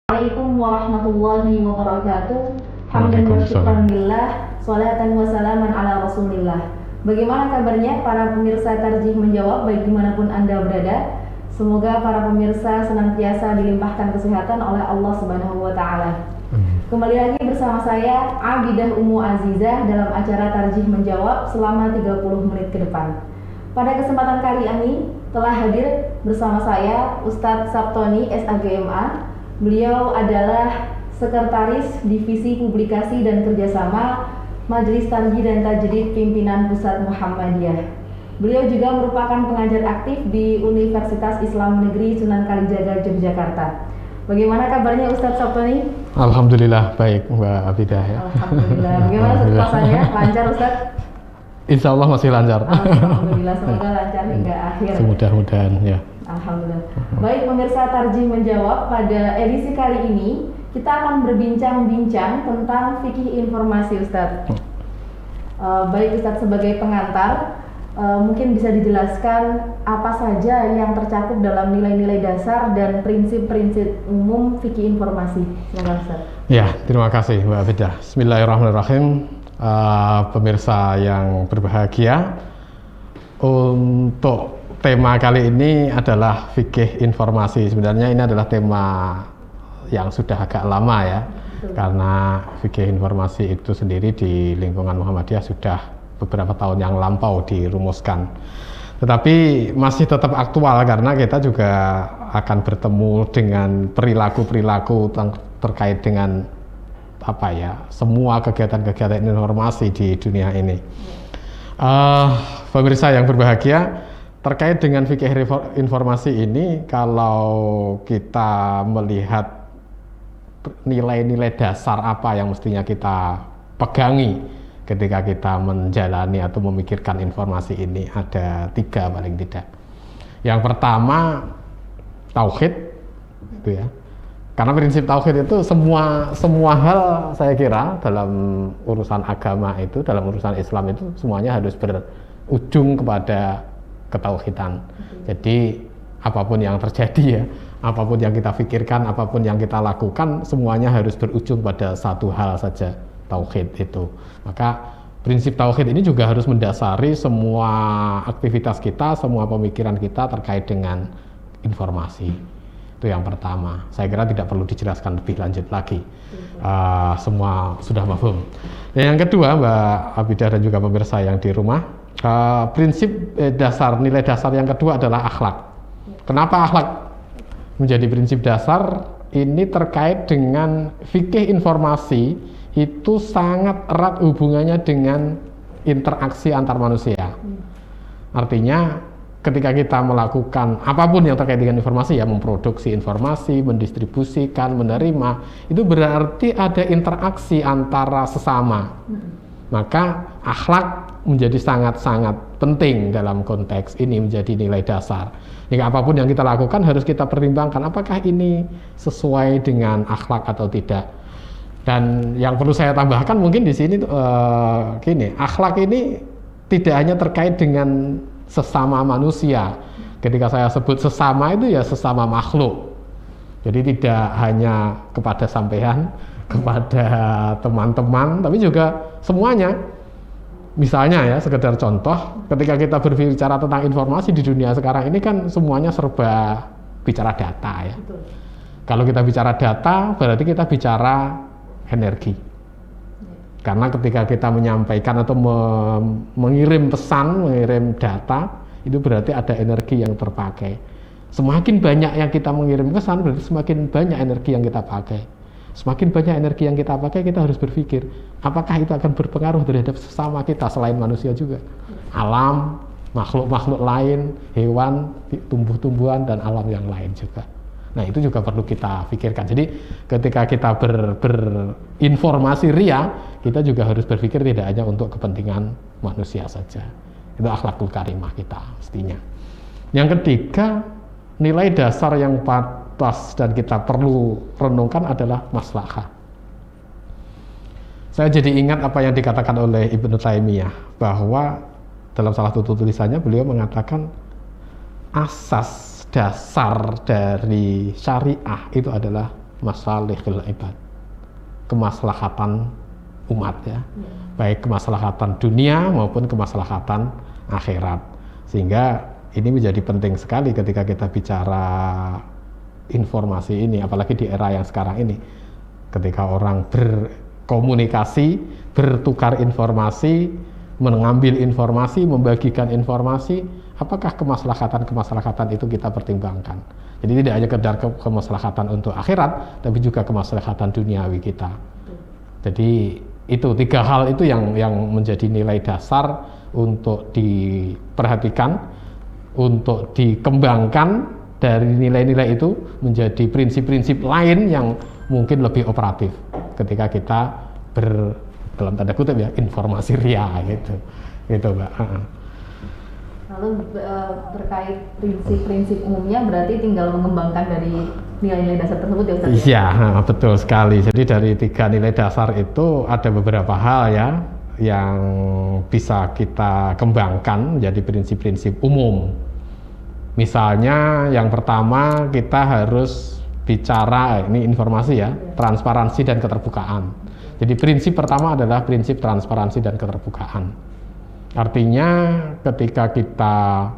Assalamualaikum warahmatullahi wabarakatuh. Hamdan wa syukran lillah, salatan wa salaman ala rasulillah. Bagaimana kabarnya para pemirsa Tarjih Menjawab baik dimanapun Anda berada? Semoga para pemirsa senantiasa dilimpahkan kesehatan oleh Allah Subhanahu wa Ta'ala. Kembali lagi bersama saya Abidah Ummu Azizah dalam acara Tarjih Menjawab selama 30 menit ke depan. Pada kesempatan kali ini telah hadir bersama saya Ustadz Sabtoni SAGMA. Beliau adalah Sekretaris Divisi Publikasi dan Kerjasama Majelis Tarjih dan Tajdid Pimpinan Pusat Muhammadiyah. Beliau juga merupakan pengajar aktif di Universitas Islam Negeri Sunan Kalijaga, Yogyakarta. Bagaimana kabarnya Ustadz Sabtoni? Alhamdulillah baik Mbak Abidah ya. Alhamdulillah. Bagaimana puasanya? Lancar Ustadz? Insya Allah masih lancar. Alhamdulillah, semoga lancar hingga akhir. Mudah-mudahan ya. Alhamdulillah. Baik pemirsa Tarjih Menjawab, pada edisi kali ini kita akan berbincang-bincang tentang fikih informasi Ustadz. Baik Ustadz, sebagai pengantar, mungkin bisa dijelaskan apa saja yang tercakup dalam nilai-nilai dasar dan prinsip-prinsip umum fikih informasi. Silakan Ustadz. Ya, terima kasih Mbak Abidah. Bismillahirrahmanirrahim. Pemirsa yang berbahagia, untuk tema kali ini adalah fikih informasi. Sebenarnya ini adalah tema yang sudah agak lama ya. Betul. Karena fikih informasi itu sendiri di lingkungan Muhammadiyah sudah beberapa tahun yang lampau dirumuskan. Tetapi masih tetap aktual karena kita juga akan bertemu dengan perilaku-perilaku terkait dengan semua kegiatan-kegiatan informasi di dunia ini. Pemirsa yang berbahagia, terkait dengan fikih informasi ini, kalau kita melihat nilai-nilai dasar apa yang mestinya kita pegangi ketika kita menjalani atau memikirkan informasi ini, ada 3 paling tidak. Yang pertama, tauhid, itu ya. Karena prinsip tauhid itu semua hal, saya kira dalam urusan agama itu, dalam urusan Islam itu semuanya harus berujung kepada ketauhidan. Jadi apapun yang terjadi ya, apapun yang kita pikirkan, apapun yang kita lakukan, semuanya harus berujung pada satu hal saja, tauhid itu. Maka prinsip tauhid ini juga harus mendasari semua aktivitas kita, semua pemikiran kita terkait dengan informasi. Itu yang pertama. Saya kira tidak perlu dijelaskan lebih lanjut lagi. Semua sudah mafhum. Dan yang kedua, Mbak Abidah dan juga pemirsa yang di rumah, prinsip dasar, nilai dasar yang kedua adalah akhlak. Kenapa akhlak menjadi prinsip dasar? Ini terkait dengan fikih informasi itu sangat erat hubungannya dengan interaksi antar manusia. Artinya ketika kita melakukan apapun yang terkait dengan informasi ya, memproduksi informasi, mendistribusikan, menerima, itu berarti ada interaksi antara sesama. Maka akhlak menjadi sangat-sangat penting dalam konteks ini, menjadi nilai dasar. Jika apapun yang kita lakukan harus kita pertimbangkan apakah ini sesuai dengan akhlak atau tidak. Dan yang perlu saya tambahkan mungkin di sini akhlak ini tidak hanya terkait dengan sesama manusia. Ketika saya sebut sesama itu ya sesama makhluk. Jadi tidak hanya kepada sampean, kepada teman-teman, tapi juga semuanya. Misalnya ya, sekedar contoh, ketika kita berbicara tentang informasi di dunia sekarang ini kan semuanya serba bicara data ya. Betul. Kalau kita bicara data, berarti kita bicara energi. Karena ketika kita menyampaikan atau mengirim pesan, mengirim data, itu berarti ada energi yang terpakai. Semakin banyak yang kita mengirim pesan, berarti semakin banyak energi yang kita pakai. Semakin banyak energi yang kita pakai, kita harus berpikir, apakah itu akan berpengaruh terhadap sesama kita selain manusia juga? Alam, makhluk-makhluk lain, hewan, tumbuh-tumbuhan, dan alam yang lain juga. Nah itu juga perlu kita pikirkan. Jadi ketika kita berinformasi ria, kita juga harus berpikir tidak hanya untuk kepentingan manusia saja. Itu akhlakul karimah kita mestinya. Yang ketiga, nilai dasar yang pantas dan kita perlu renungkan adalah maslahah. Saya jadi ingat apa yang dikatakan oleh Ibnu Taimiyah, bahwa dalam salah satu tulisannya beliau mengatakan asas dasar dari syariah itu adalah masalihil ibad, kemaslahatan umat ya, baik kemaslahatan dunia maupun kemaslahatan akhirat. Sehingga ini menjadi penting sekali ketika kita bicara informasi ini, apalagi di era yang sekarang ini, ketika orang berkomunikasi, bertukar informasi, mengambil informasi, membagikan informasi, apakah kemaslahatan itu kita pertimbangkan. Jadi tidak hanya sekedar kemaslahatan untuk akhirat, tapi juga kemaslahatan duniawi kita. Jadi itu 3 hal itu yang menjadi nilai dasar untuk diperhatikan, untuk dikembangkan. Dari nilai-nilai itu menjadi prinsip-prinsip lain yang mungkin lebih operatif ketika kita dalam tanda kutip ya, informasi ria gitu Mbak. Lalu terkait prinsip-prinsip umumnya berarti tinggal mengembangkan dari nilai-nilai dasar tersebut ya Ustaz? Iya, betul sekali. Jadi dari 3 nilai dasar itu ada beberapa hal ya yang bisa kita kembangkan menjadi prinsip-prinsip umum. Misalnya yang pertama kita harus bicara, ini informasi ya, transparansi dan keterbukaan. Jadi prinsip pertama adalah prinsip transparansi dan keterbukaan. Artinya ketika kita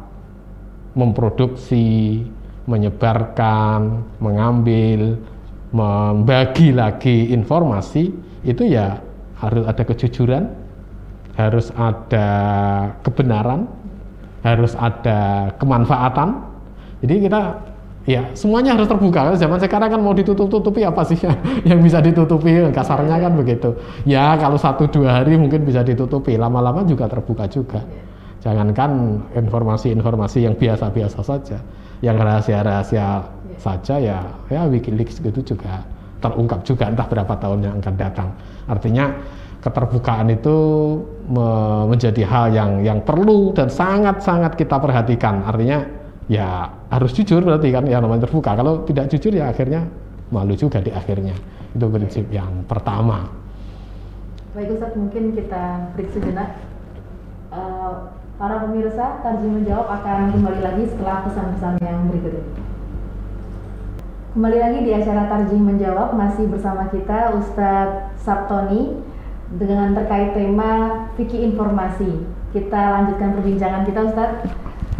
memproduksi, menyebarkan, mengambil, membagi lagi informasi, itu ya harus ada kejujuran, harus ada kebenaran, harus ada kemanfaatan. Jadi kita ya semuanya harus terbuka. Karena zaman sekarang kan mau ditutup-tutupi apa sih yang bisa ditutupi, kasarnya kan begitu. Ya kalau 1-2 hari mungkin bisa ditutupi, lama-lama juga terbuka juga. Jangankan informasi-informasi yang biasa-biasa saja, yang rahasia-rahasia saja ya WikiLeaks gitu juga terungkap juga entah berapa tahun yang akan datang. Artinya keterbukaan itu menjadi hal yang perlu dan sangat-sangat kita perhatikan. Artinya ya harus jujur berarti kan, yang namanya terbuka. Kalau tidak jujur ya akhirnya malu juga di akhirnya. Itu prinsip yang pertama. Baik Ustaz, mungkin kita break sejenak. Para pemirsa, Tarjih Menjawab akan kembali lagi setelah pesan-pesan yang berikut ini. Kembali lagi di acara Tarjih Menjawab, masih bersama kita Ustadz Sabtoni dengan terkait tema fikih informasi. Kita lanjutkan perbincangan kita Ustadz.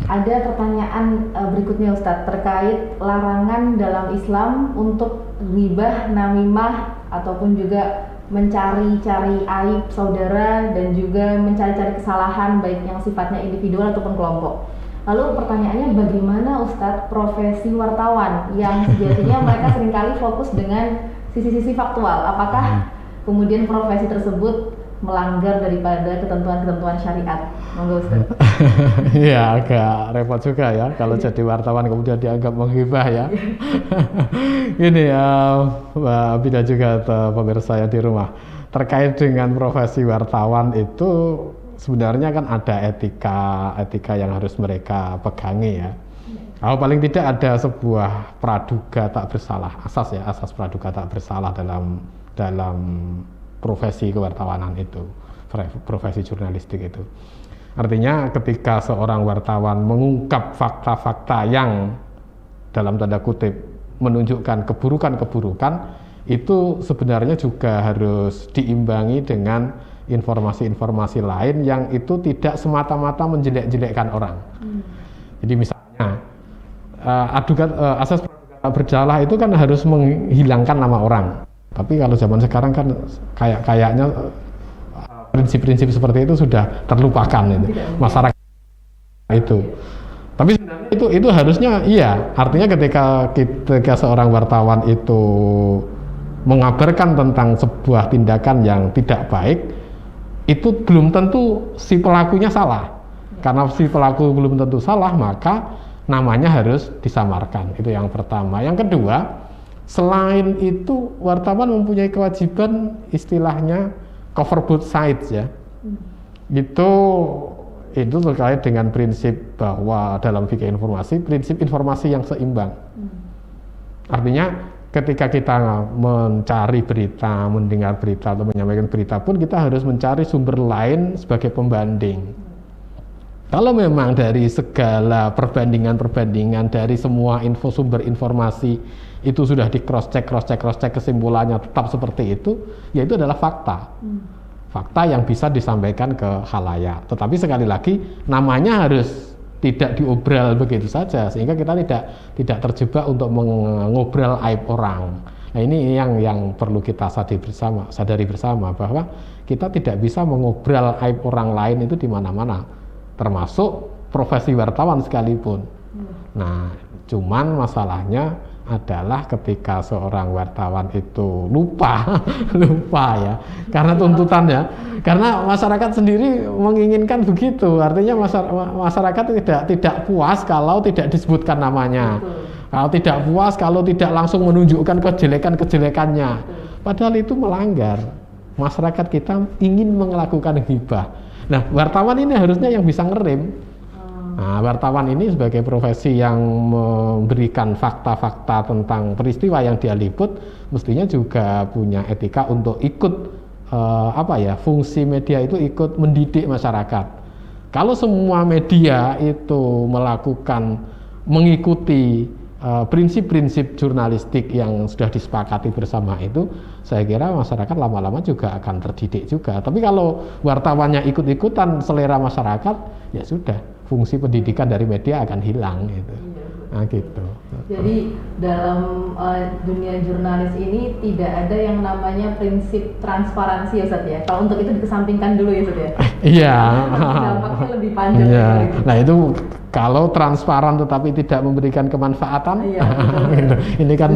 Ada pertanyaan berikutnya Ustadz terkait larangan dalam Islam untuk ghibah, namimah ataupun juga mencari-cari aib saudara dan juga mencari-cari kesalahan baik yang sifatnya individual ataupun kelompok. Lalu pertanyaannya, bagaimana Ustadz profesi wartawan yang sejatinya mereka seringkali fokus dengan sisi-sisi faktual? Apakah kemudian profesi tersebut melanggar daripada ketentuan-ketentuan syariat? Monggo Ustaz. Iya, agak repot juga ya kalau jadi wartawan kemudian dianggap menghibah ya. Ini ya Mbak Abida juga pemirsa yang di rumah, terkait dengan profesi wartawan itu sebenarnya kan ada etika yang harus mereka pegangi ya. Kalau paling tidak ada sebuah praduga tak bersalah, asas praduga tak bersalah dalam profesi kewartawanan itu, profesi jurnalistik itu. Artinya ketika seorang wartawan mengungkap fakta-fakta yang dalam tanda kutip menunjukkan keburukan-keburukan, itu sebenarnya juga harus diimbangi dengan informasi-informasi lain yang itu tidak semata-mata menjelek-jelekkan orang. Jadi misalnya asas praduga tak bersalah itu kan harus menghilangkan nama orang. Tapi kalau zaman sekarang kan kayaknya prinsip-prinsip seperti itu sudah terlupakan itu masyarakat itu. Tapi sebenarnya itu harusnya iya. Artinya ketika seorang wartawan itu mengabarkan tentang sebuah tindakan yang tidak baik, itu belum tentu si pelakunya salah. Karena si pelaku belum tentu salah, maka namanya harus disamarkan. Itu yang pertama. Yang kedua, selain itu wartawan mempunyai kewajiban istilahnya cover both sides ya. Itu terkait dengan prinsip bahwa dalam fikih informasi, prinsip informasi yang seimbang. Artinya ketika kita mencari berita, mendengar berita atau menyampaikan berita pun kita harus mencari sumber lain sebagai pembanding. Kalau memang dari segala perbandingan dari semua sumber informasi itu sudah di cross check kesimpulannya tetap seperti itu, ya itu adalah fakta. Fakta yang bisa disampaikan ke khalayak. Tetapi sekali lagi namanya harus tidak diobral begitu saja, sehingga kita tidak terjebak untuk mengobral aib orang. Nah, ini yang perlu kita sadari bersama bahwa kita tidak bisa mengobral aib orang lain itu di mana-mana, termasuk profesi wartawan sekalipun. Nah, cuman masalahnya adalah ketika seorang wartawan itu lupa ya, karena tuntutannya, karena masyarakat sendiri menginginkan begitu. Artinya masyarakat tidak puas kalau tidak disebutkan namanya. Kalau tidak puas kalau tidak langsung menunjukkan kejelekannya. Padahal itu melanggar. Masyarakat kita ingin melakukan ghibah. Nah, wartawan ini harusnya yang bisa ngerem. Nah, wartawan ini sebagai profesi yang memberikan fakta-fakta tentang peristiwa yang dia liput, mestinya juga punya etika untuk ikut fungsi media itu ikut mendidik masyarakat. Kalau semua media itu mengikuti prinsip-prinsip jurnalistik yang sudah disepakati bersama itu, saya kira masyarakat lama-lama juga akan terdidik juga. Tapi kalau wartawannya ikut-ikutan selera masyarakat, ya sudah, fungsi pendidikan dari media akan hilang gitu. Nah, gitu. Jadi dalam dunia jurnalis ini tidak ada yang namanya prinsip transparansi ya Ustadz ya. Kalau untuk itu dikesampingkan dulu ya Ustadz ya. Iya. Dampaknya lebih panjang. Iya. Nah, itu kalau transparan tetapi tidak memberikan kemanfaatan, gitu. Ini kan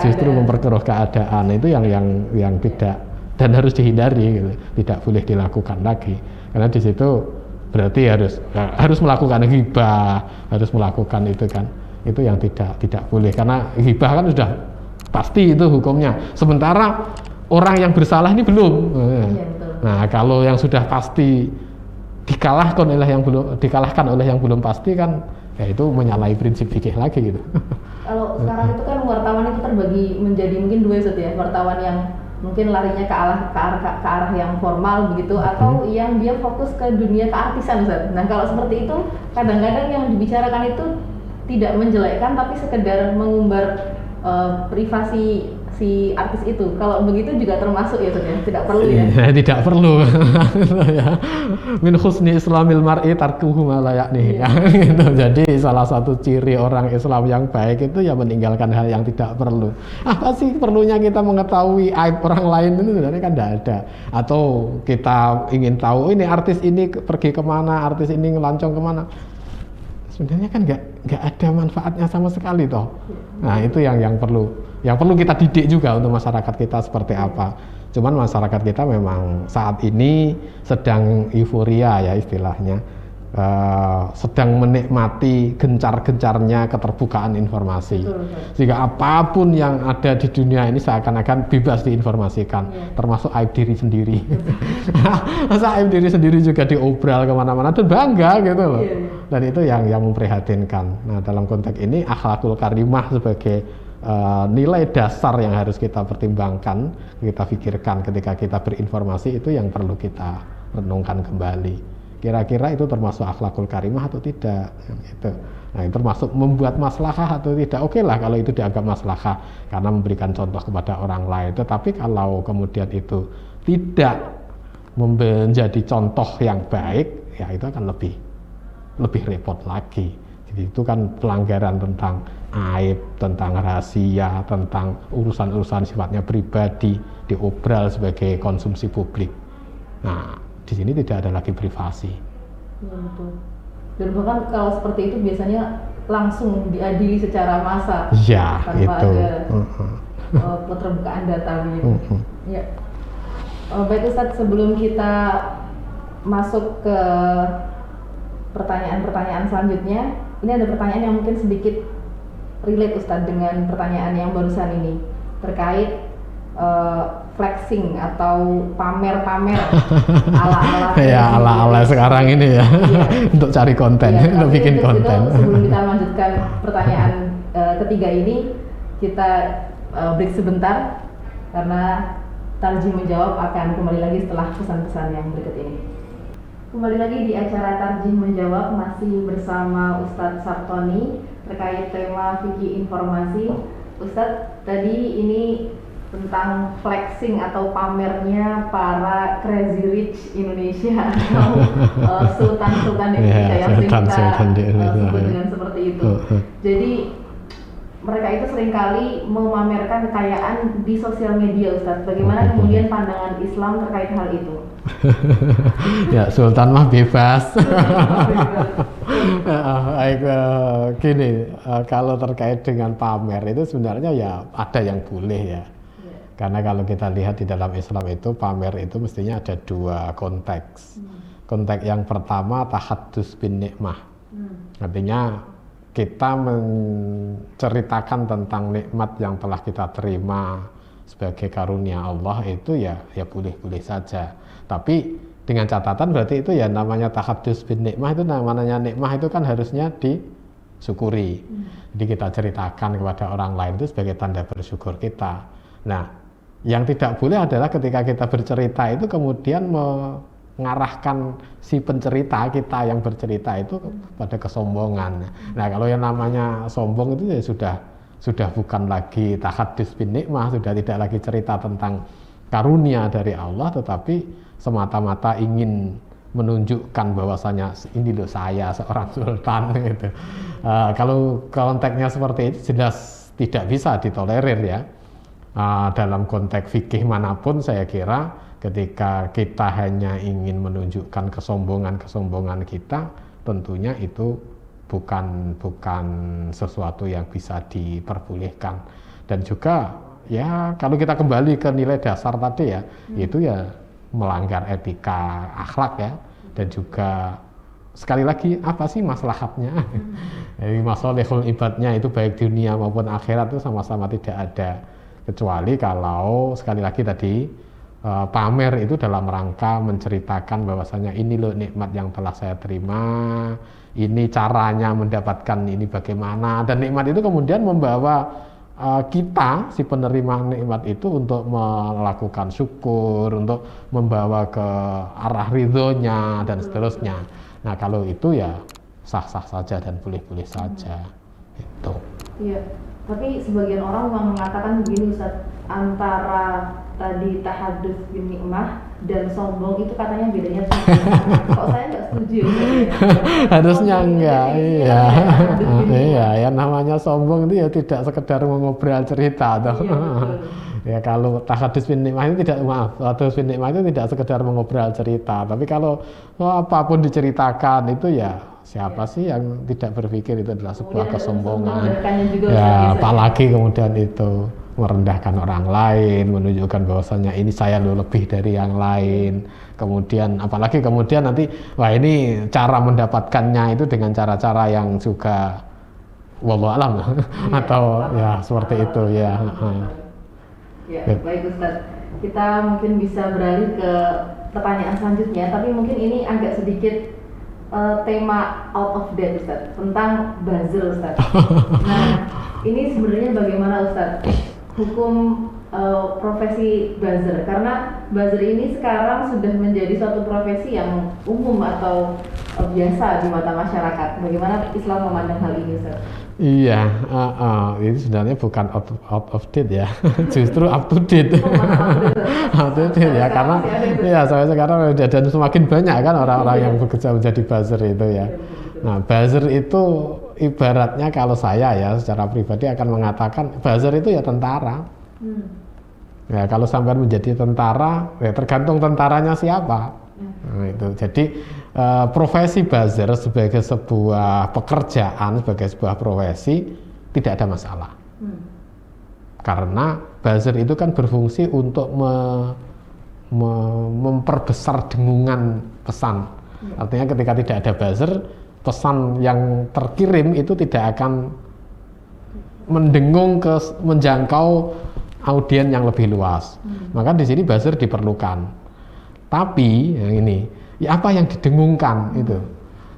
justru memperkeruh keadaan. Itu yang tidak dan harus dihindari gitu. Tidak boleh dilakukan lagi. Karena di situ berarti harus melakukan ghibah, harus melakukan itu kan. Itu yang tidak boleh, karena ghibah kan sudah pasti itu hukumnya. Sementara orang yang bersalah ini belum. Nah, kalau yang sudah pasti dikalahkan oleh yang belum pasti kan, ya itu menyalahi prinsip fikih lagi gitu. Kalau sekarang itu kan wartawan itu terbagi menjadi mungkin dua Ustaz ya, wartawan yang mungkin larinya ke arah yang formal begitu, atau yang dia fokus ke dunia keartisan Ustaz. Nah, kalau seperti itu kadang-kadang yang dibicarakan itu tidak menjelekkan tapi sekedar mengumbar privasi si artis itu. Kalau begitu juga termasuk ya Ustaz ya? Tidak perlu ya? Tidak perlu. Min husni islamil mar'i tarkuhu ma la ya'nihi. Gitu. Jadi salah satu ciri orang Islam yang baik itu ya meninggalkan hal yang tidak perlu. Apa sih perlunya kita mengetahui aib orang lain itu sebenarnya kan tidak ada. Atau kita ingin tahu ini artis ini pergi kemana, artis ini ngelancong kemana. Sebenarnya kan nggak ada manfaatnya sama sekali toh. Nah, itu yang perlu kita didik juga untuk masyarakat kita seperti apa. Cuman masyarakat kita memang saat ini sedang euforia ya istilahnya, sedang menikmati gencar-gencarnya keterbukaan informasi. Sehingga apapun yang ada di dunia ini seakan-akan bebas diinformasikan, termasuk aib diri sendiri. Masa aib diri sendiri juga diobral kemana-mana dan bangga gitu loh. Dan itu yang memprihatinkan. Nah, dalam konteks ini akhlakul karimah sebagai nilai dasar yang harus kita pertimbangkan, kita pikirkan ketika kita berinformasi, itu yang perlu kita renungkan kembali. Kira-kira itu termasuk akhlakul karimah atau tidak? Gitu. Nah, itu termasuk membuat maslahah atau tidak? Oke lah kalau itu dianggap maslahah karena memberikan contoh kepada orang lain. Tetapi kalau kemudian itu tidak menjadi contoh yang baik, ya itu akan lebih repot lagi. Jadi itu kan pelanggaran tentang aib, tentang rahasia, tentang urusan-urusan sifatnya pribadi diobral sebagai konsumsi publik. Nah, di sini tidak ada lagi privasi. Ya, betul. Dan bahkan kalau seperti itu biasanya langsung diadili secara massal. Ya, tanpa itu. ada keterbukaan data gitu. Ya. Baik Ustadz, sebelum kita masuk ke pertanyaan-pertanyaan selanjutnya, ini ada pertanyaan yang mungkin sedikit relate Ustadz dengan pertanyaan yang barusan ini terkait flexing atau pamer-pamer ala-ala ya ala-ala sekarang ini ya, untuk cari konten, untuk bikin konten. Sebelum kita lanjutkan pertanyaan ketiga ini, kita break sebentar karena Tarjih Menjawab akan kembali lagi setelah pesan-pesan yang berikut ini. Kembali lagi di acara Tarjih Menjawab, masih bersama Ustadz Sartoni terkait tema fikih informasi. Ustadz, tadi ini tentang flexing atau pamernya para crazy rich Indonesia atau sultan-sultan Indonesia yang sering kita sebut dengan seperti itu. Jadi mereka itu seringkali memamerkan kekayaan di sosial media, Ustadz. Bagaimana kemudian pandangan Islam terkait hal itu? Ya, sultan mah bebas. Gini, kalau terkait dengan pamer itu sebenarnya ya ada yang boleh ya. Karena kalau kita lihat di dalam Islam itu pamer itu mestinya ada dua konteks. Konteks yang pertama tahaddus bin nikmah. Artinya kita menceritakan tentang nikmat yang telah kita terima sebagai karunia Allah itu ya boleh-boleh saja. Tapi dengan catatan berarti itu ya namanya tahaddus bin nikmah, itu namanya nikmah itu kan harusnya disyukuri. Jadi kita ceritakan kepada orang lain itu sebagai tanda bersyukur kita. Nah, yang tidak boleh adalah ketika kita bercerita itu kemudian mengarahkan si pencerita kita yang bercerita itu pada kesombongan. Nah, kalau yang namanya sombong itu ya sudah bukan lagi tahaddus bin nikmah, sudah tidak lagi cerita tentang karunia dari Allah, tetapi semata-mata ingin menunjukkan bahwasanya ini loh saya seorang sultan gitu. Kalau konteksnya seperti itu jelas tidak bisa ditolerir ya. Dalam konteks fikih manapun saya kira ketika kita hanya ingin menunjukkan kesombongan kita, tentunya itu bukan sesuatu yang bisa diperbolehkan. Dan juga ya kalau kita kembali ke nilai dasar tadi ya, itu ya melanggar etika akhlak ya, dan juga sekali lagi apa sih maslahatnya? Jadi masalahul ibadnya itu baik dunia maupun akhirat itu sama-sama tidak ada, kecuali kalau sekali lagi tadi pamer itu dalam rangka menceritakan bahwasanya ini loh nikmat yang telah saya terima, ini caranya mendapatkan ini bagaimana, dan nikmat itu kemudian membawa kita si penerima nikmat itu untuk melakukan syukur, untuk membawa ke arah ridhonya dan seterusnya. Nah, kalau itu ya sah-sah saja dan boleh-boleh saja itu. Iya. Tapi sebagian orang memang mengatakan begini, Ustaz, antara tadi tahaddus bin nikmah dan sombong itu katanya bedanya kok saya nggak setuju. Harusnya enggak, iya. Iya, yang namanya sombong itu ya tidak sekedar mengobrol cerita atau ya kalau tahaddus bin nikmah itu tahaddus bin nikmah itu tidak sekedar mengobrol cerita, tapi kalau apapun diceritakan itu ya siapa sih yang tidak berpikir itu adalah sebuah kesombongan ya, apalagi kemudian itu merendahkan orang lain, menunjukkan bahwasanya ini saya lebih dari yang lain, kemudian apalagi kemudian nanti wah ini cara mendapatkannya itu dengan cara-cara yang juga wallahu alam atau ya seperti itu ya. Ya, baik Ustaz, kita mungkin bisa beralih ke pertanyaan selanjutnya, tapi mungkin ini agak sedikit tema out of date Ustaz, tentang buzzer Ustaz. Nah, ini sebenarnya bagaimana Ustaz hukum profesi buzzer, karena buzzer ini sekarang sudah menjadi suatu profesi yang umum atau biasa di mata masyarakat. Bagaimana Islam memandang hal ini Ustaz? Iya, ini sebenarnya bukan out of date ya, justru up to date. Up to date ya, karena ya sampai sekarang dan semakin banyak kan orang-orang yang bekerja menjadi buzzer itu ya. Nah, buzzer itu ibaratnya kalau saya ya secara pribadi akan mengatakan buzzer itu ya tentara. Ya kalau sampai menjadi tentara, ya tergantung tentaranya siapa. Nah, itu jadi profesi buzzer sebagai sebuah pekerjaan, sebagai sebuah profesi tidak ada masalah. Karena buzzer itu kan berfungsi untuk memperbesar dengungan pesan. Artinya ketika tidak ada buzzer, pesan yang terkirim itu tidak akan menjangkau audien yang lebih luas. Maka di sini buzzer diperlukan. Tapi yang ini, ya apa yang didengungkan itu?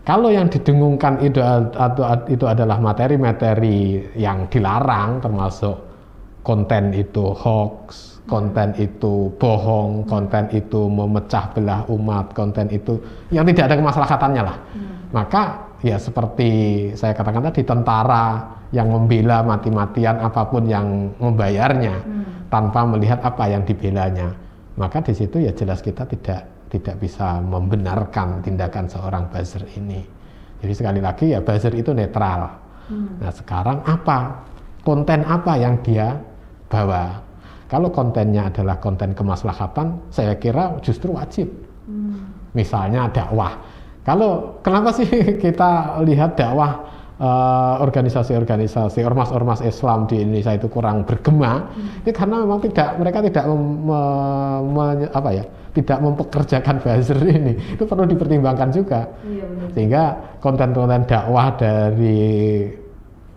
Kalau yang didengungkan itu adalah materi-materi yang dilarang, termasuk konten itu hoax, konten itu bohong, konten itu memecah belah umat, konten itu yang tidak ada kemaslahatannya lah. Maka ya seperti saya katakan tadi, tentara yang membela mati-matian apapun yang membayarnya tanpa melihat apa yang dibelanya, maka di situ ya jelas kita tidak bisa membenarkan tindakan seorang buzzer ini. Jadi sekali lagi ya, buzzer itu netral. Nah sekarang apa, konten apa yang dia bawa? Kalau kontennya adalah konten kemaslahatan, saya kira justru wajib. Misalnya dakwah. Kenapa sih kita lihat dakwah organisasi-organisasi ormas-ormas Islam di Indonesia itu kurang bergema? Ini karena memang mereka tidak tidak mempekerjakan buzzer ini. Itu perlu dipertimbangkan juga. Iya, sehingga konten-konten dakwah dari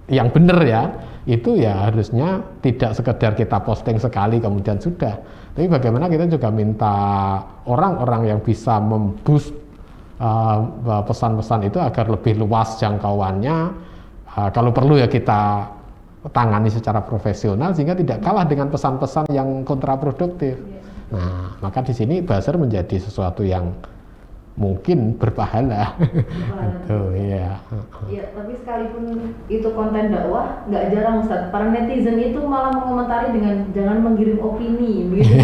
yang benar ya, itu ya harusnya tidak sekedar kita posting sekali kemudian sudah, tapi bagaimana kita juga minta orang-orang yang bisa memboost pesan-pesan itu agar lebih luas jangkauannya. Kalau perlu ya kita tangani secara profesional sehingga tidak kalah dengan pesan-pesan yang kontraproduktif. Nah, maka di sini buzzer menjadi sesuatu yang mungkin berpahala. Tuh, iya. Ya, tapi sekalipun itu konten dakwah, nggak jarang Ustaz, para netizen itu malah mengomentari dengan jangan mengirim opini, begitu.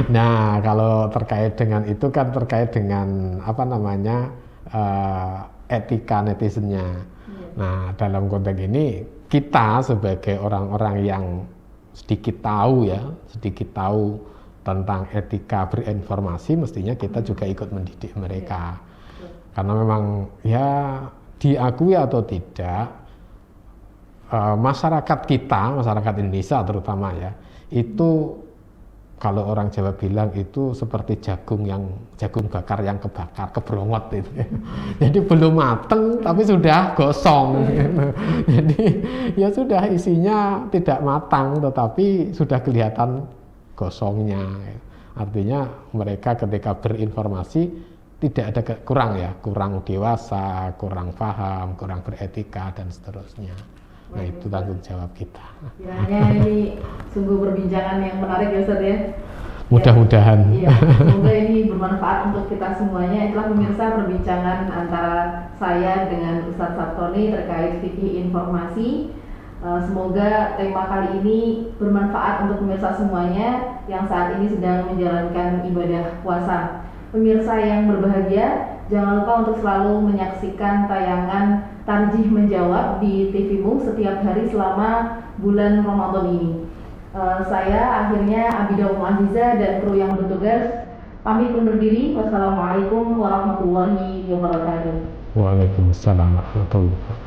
Nah, kalau terkait dengan itu kan terkait dengan etika netizennya. Nah, dalam konteks ini kita sebagai orang-orang yang sedikit tahu tentang etika berinformasi, mestinya kita juga ikut mendidik mereka. Karena memang ya diakui atau tidak, masyarakat Indonesia terutama ya, itu kalau orang Jawa bilang itu seperti jagung bakar yang keberongot itu. Jadi belum mateng tapi sudah gosong. Jadi ya sudah, isinya tidak matang tetapi sudah kelihatan gosongnya. Artinya mereka ketika berinformasi tidak ada kurang dewasa, kurang paham, kurang beretika dan seterusnya. Nah, itu tanggung jawab kita. Kiranya ini sungguh perbincangan yang menarik ya Ustaz ya. Mudah-mudahan. Iya, semoga ini bermanfaat untuk kita semuanya. Itulah pemirsa perbincangan antara saya dengan Ustaz Sartoni terkait fikih informasi. Semoga tema kali ini bermanfaat untuk pemirsa semuanya yang saat ini sedang menjalankan ibadah puasa. Pemirsa yang berbahagia, jangan lupa untuk selalu menyaksikan tayangan Tarjih Menjawab di TV Mung setiap hari selama bulan Ramadan ini. Saya akhirnya Abidah Aziza dan kru yang bertugas pamit undur diri. Wassalamualaikum warahmatullahi wabarakatuh. Waalaikumsalam warahmatullahi wabarakatuh.